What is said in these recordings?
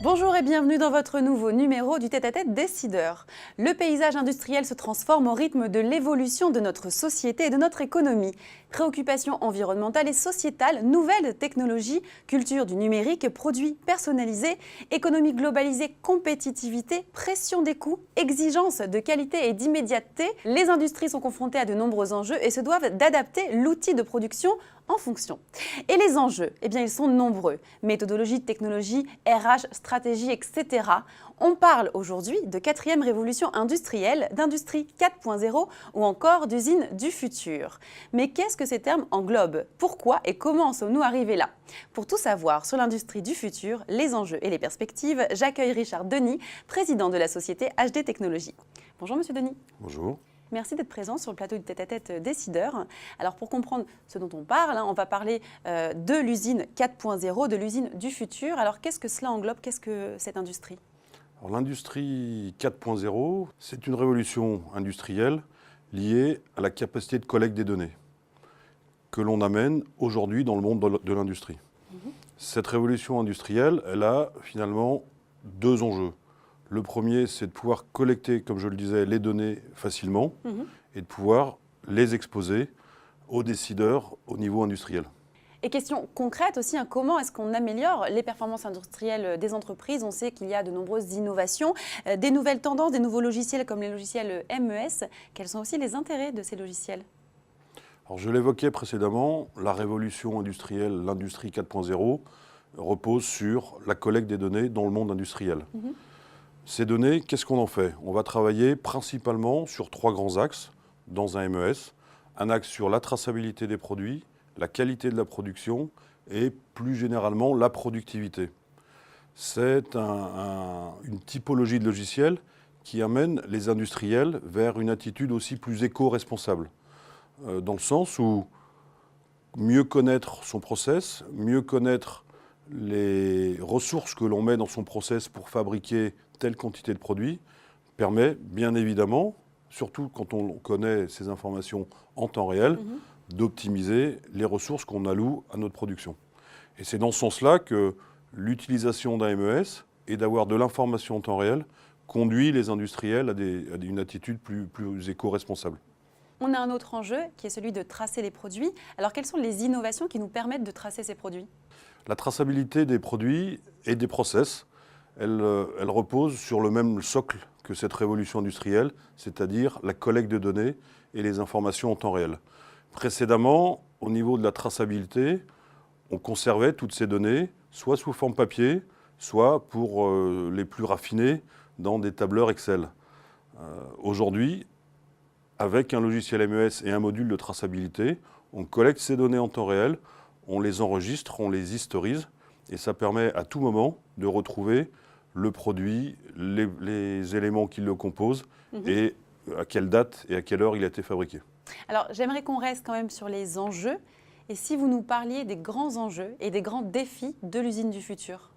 Bonjour et bienvenue dans votre nouveau numéro du Tête-à-Tête décideur. Le paysage industriel se transforme au rythme de l'évolution de notre société et de notre économie. Préoccupations environnementales et sociétales, nouvelles technologies, culture du numérique, produits personnalisés, économie globalisée, compétitivité, pression des coûts, exigence de qualité et d'immédiateté. Les industries sont confrontées à de nombreux enjeux et se doivent d'adapter l'outil de production en fonction. Et les enjeux, eh bien, ils sont nombreux. Méthodologie, technologie, RH, stratégie, etc. On parle aujourd'hui de quatrième révolution industrielle, d'industrie 4.0 ou encore d'usine du futur. Mais qu'est-ce que ces termes englobent? Pourquoi et comment en sommes-nous arrivés là? Pour tout savoir sur l'industrie du futur, les enjeux et les perspectives, j'accueille Richard Denis, président de la société HD Technologies. Bonjour Monsieur Denis. Bonjour. Merci d'être présent sur le plateau du Tête-à-Tête décideur. Alors pour comprendre ce dont on parle, on va parler de l'usine 4.0, de l'usine du futur. Alors qu'est-ce que cela englobe? Qu'est-ce que cette industrie? L'industrie 4.0, c'est une révolution industrielle liée à la capacité de collecte des données que l'on amène aujourd'hui dans le monde de l'industrie. Cette révolution industrielle, elle a finalement deux enjeux. Le premier, c'est de pouvoir collecter, comme je le disais, les données facilement et de pouvoir les exposer aux décideurs au niveau industriel. Et question concrète aussi, comment est-ce qu'on améliore les performances industrielles des entreprises? On sait qu'il y a de nombreuses innovations, des nouvelles tendances, des nouveaux logiciels comme les logiciels MES. Quels sont aussi les intérêts de ces logiciels? Alors, je l'évoquais précédemment, la révolution industrielle, l'industrie 4.0, repose sur la collecte des données dans le monde industriel. Ces données, qu'est-ce qu'on en fait? On va travailler principalement sur trois grands axes dans un MES. Un axe sur la traçabilité des produits, la qualité de la production et plus généralement la productivité. C'est une typologie de logiciel qui amène les industriels vers une attitude aussi plus éco-responsable. Dans le sens où mieux connaître son process, mieux connaître les ressources que l'on met dans son process pour fabriquer telle quantité de produits permet bien évidemment, surtout quand on connaît ces informations en temps réel, d'optimiser les ressources qu'on alloue à notre production. Et c'est dans ce sens-là que l'utilisation d'un MES et d'avoir de l'information en temps réel conduit les industriels à une attitude plus éco-responsable. On a un autre enjeu qui est celui de tracer les produits. Alors quelles sont les innovations qui nous permettent de tracer ces produits? La traçabilité des produits et des process, elle repose sur le même socle que cette révolution industrielle, c'est-à-dire la collecte de données et les informations en temps réel. Précédemment, au niveau de la traçabilité, on conservait toutes ces données, soit sous forme papier, soit pour les plus raffinés, dans des tableurs Excel. Aujourd'hui, avec un logiciel MES et un module de traçabilité, on collecte ces données en temps réel, on les enregistre, on les historise, et ça permet à tout moment de retrouver le produit, les éléments qui le composent, et à quelle date et à quelle heure il a été fabriqué. Alors j'aimerais qu'on reste quand même sur les enjeux, et si vous nous parliez des grands enjeux et des grands défis de l'usine du futur?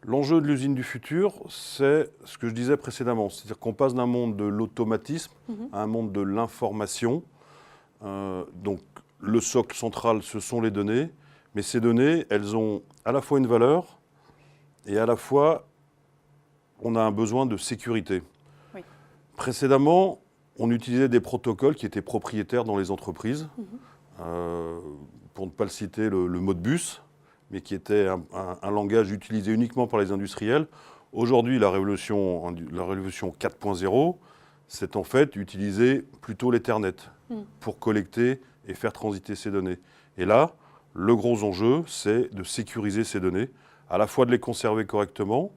L'enjeu de l'usine du futur, c'est ce que je disais précédemment, c'est-à-dire qu'on passe d'un monde de l'automatisme à un monde de l'information. Donc le socle central, ce sont les données, mais ces données, elles ont à la fois une valeur et à la fois, on a un besoin de sécurité. Oui. Précédemment, on utilisait des protocoles qui étaient propriétaires dans les entreprises, pour ne pas le citer, le Modbus, mais qui était un langage utilisé uniquement par les industriels. Aujourd'hui, la révolution 4.0, c'est en fait utiliser plutôt l'Ethernet pour collecter et faire transiter ces données. Et là, le gros enjeu, c'est de sécuriser ces données, à la fois de les conserver correctement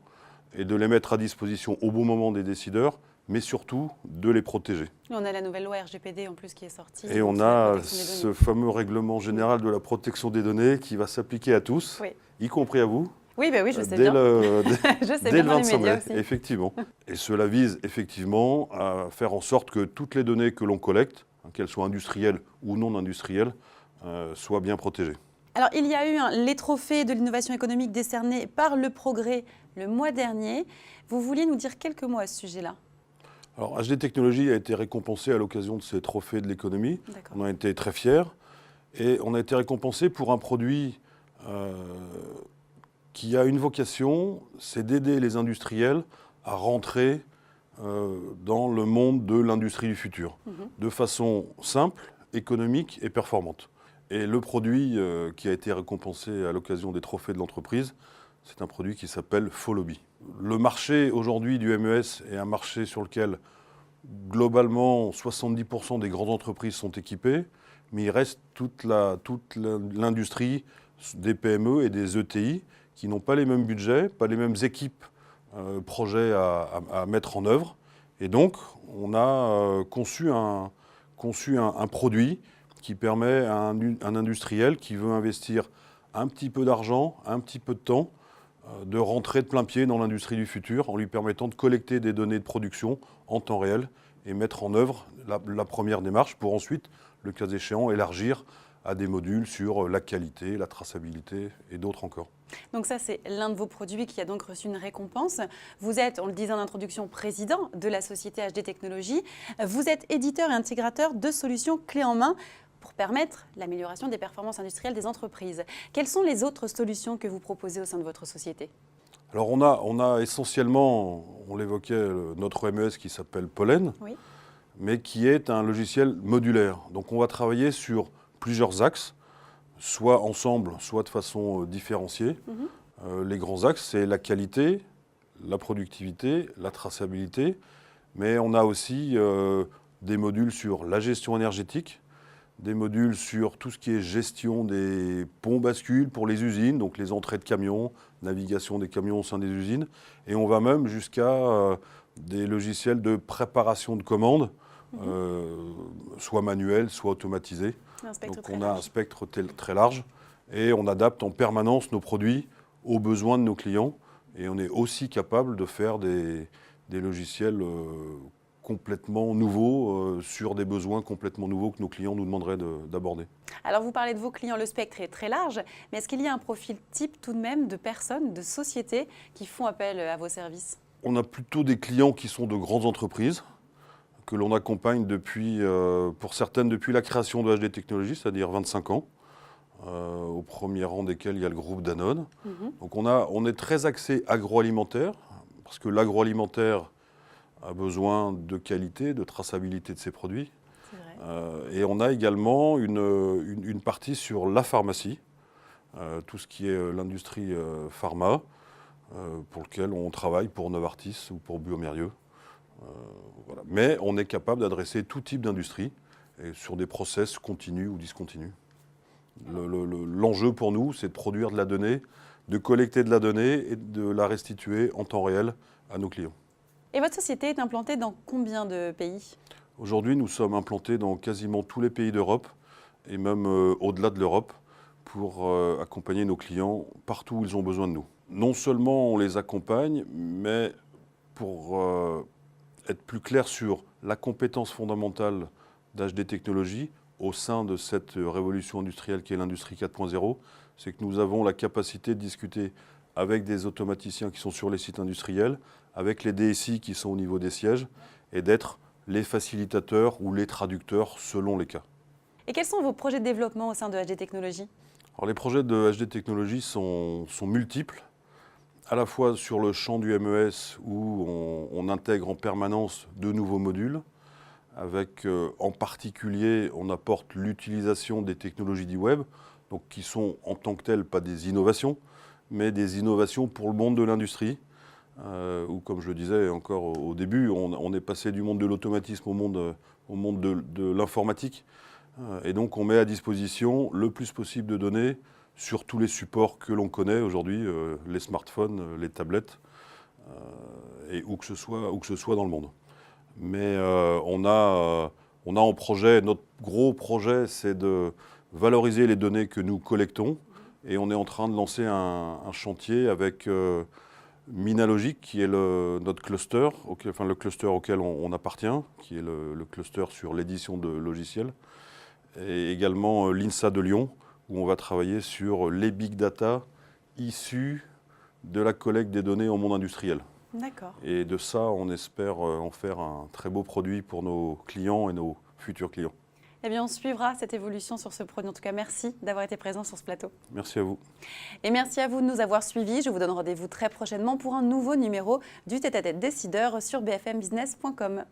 et de les mettre à disposition au bon moment des décideurs, mais surtout de les protéger. On a la nouvelle loi RGPD en plus qui est sortie. Et on a ce fameux règlement général de la protection des données qui va s'appliquer à tous, y compris à vous. Oui, oui, je sais dès bien. Je sais dès bien le 25 mai, aussi. effectivement. Et cela vise effectivement à faire en sorte que toutes les données que l'on collecte, qu'elles soient industrielles ou non industrielles, soient bien protégées. Alors, il y a eu les trophées de l'innovation économique décernés par Le Progrès le mois dernier. Vous vouliez nous dire quelques mots à ce sujet-là? Alors, HD Technologies a été récompensé à l'occasion de ces trophées de l'économie. On a été très fiers. Et on a été récompensé pour un produit qui a une vocation, c'est d'aider les industriels à rentrer dans le monde de l'industrie du futur, de façon simple, économique et performante. Et le produit qui a été récompensé à l'occasion des trophées de l'entreprise, c'est un produit qui s'appelle Folloby. Le marché aujourd'hui du MES est un marché sur lequel globalement 70% des grandes entreprises sont équipées, mais il reste toute l'industrie des PME et des ETI qui n'ont pas les mêmes budgets, pas les mêmes équipes projets à mettre en œuvre. Et donc, on a conçu un produit qui permet à un industriel qui veut investir un petit peu d'argent, un petit peu de temps, de rentrer de plein pied dans l'industrie du futur en lui permettant de collecter des données de production en temps réel et mettre en œuvre la première démarche pour ensuite, le cas échéant, élargir à des modules sur la qualité, la traçabilité et d'autres encore. Donc ça, c'est l'un de vos produits qui a donc reçu une récompense. Vous êtes, on le disait en introduction, président de la société HD Technologies. Vous êtes éditeur et intégrateur de solutions clés en main pour permettre l'amélioration des performances industrielles des entreprises. Quelles sont les autres solutions que vous proposez au sein de votre société ? Alors on a essentiellement, on l'évoquait, notre MES qui s'appelle Pollen, oui, mais qui est un logiciel modulaire. Donc on va travailler sur plusieurs axes, soit ensemble, soit de façon différenciée. Les grands axes, c'est la qualité, la productivité, la traçabilité, mais on a aussi des modules sur la gestion énergétique, des modules sur tout ce qui est gestion des ponts bascules pour les usines, donc les entrées de camions, navigation des camions au sein des usines, et on va même jusqu'à des logiciels de préparation de commandes, soit manuels, soit automatisés. Donc on a un spectre très large et on adapte en permanence nos produits aux besoins de nos clients, et on est aussi capable de faire des logiciels complètement nouveaux sur des besoins complètement nouveaux que nos clients nous demanderaient d'aborder. Alors vous parlez de vos clients, le spectre est très large, mais est-ce qu'il y a un profil type tout de même de personnes, de sociétés qui font appel à vos services ? On a plutôt des clients qui sont de grandes entreprises, que l'on accompagne depuis, pour certaines depuis la création de HD Technologies, c'est-à-dire 25 ans, au premier rang desquels il y a le groupe Danone. Donc on est très axé agroalimentaire, parce que l'agroalimentaire a besoin de qualité, de traçabilité de ses produits. Et on a également une partie sur la pharmacie, tout ce qui est l'industrie pharma, pour lequel on travaille pour Novartis ou pour Biomérieux. Voilà. Mais on est capable d'adresser tout type d'industrie et sur des process continus ou discontinus. L'enjeu pour nous, c'est de produire de la donnée, de collecter de la donnée et de la restituer en temps réel à nos clients. Et votre société est implantée dans combien de pays ? Aujourd'hui, nous sommes implantés dans quasiment tous les pays d'Europe et même au-delà de l'Europe pour accompagner nos clients partout où ils ont besoin de nous. Non seulement on les accompagne, mais pour être plus clair sur la compétence fondamentale d'HD Technologies au sein de cette révolution industrielle qui est l'industrie 4.0, c'est que nous avons la capacité de discuter avec des automaticiens qui sont sur les sites industriels, avec les DSI qui sont au niveau des sièges, et d'être les facilitateurs ou les traducteurs selon les cas. Et quels sont vos projets de développement au sein de HD Technologies ? Alors les projets de HD Technologies sont multiples, à la fois sur le champ du MES où on intègre en permanence de nouveaux modules, avec en particulier on apporte l'utilisation des technologies du web, donc qui sont en tant que telles pas des innovations, mais des innovations pour le monde de l'industrie, où comme je le disais encore au début, on est passé du monde de l'automatisme au monde de l'informatique, et donc on met à disposition le plus possible de données sur tous les supports que l'on connaît aujourd'hui, les smartphones, les tablettes, et où que ce soit dans le monde. Mais on a en projet, notre gros projet, c'est de valoriser les données que nous collectons, et on est en train de lancer un chantier avec Minalogic, qui est notre cluster, le cluster auquel on appartient, qui est le cluster sur l'édition de logiciels, et également l'INSA de Lyon, où on va travailler sur les big data issus de la collecte des données en monde industriel. D'accord. Et de ça, on espère en faire un très beau produit pour nos clients et nos futurs clients. Eh bien, on suivra cette évolution sur ce produit. En tout cas, merci d'avoir été présent sur ce plateau. Merci à vous. Et merci à vous de nous avoir suivis. Je vous donne rendez-vous très prochainement pour un nouveau numéro du Tête-à-Tête décideur sur bfmbusiness.com.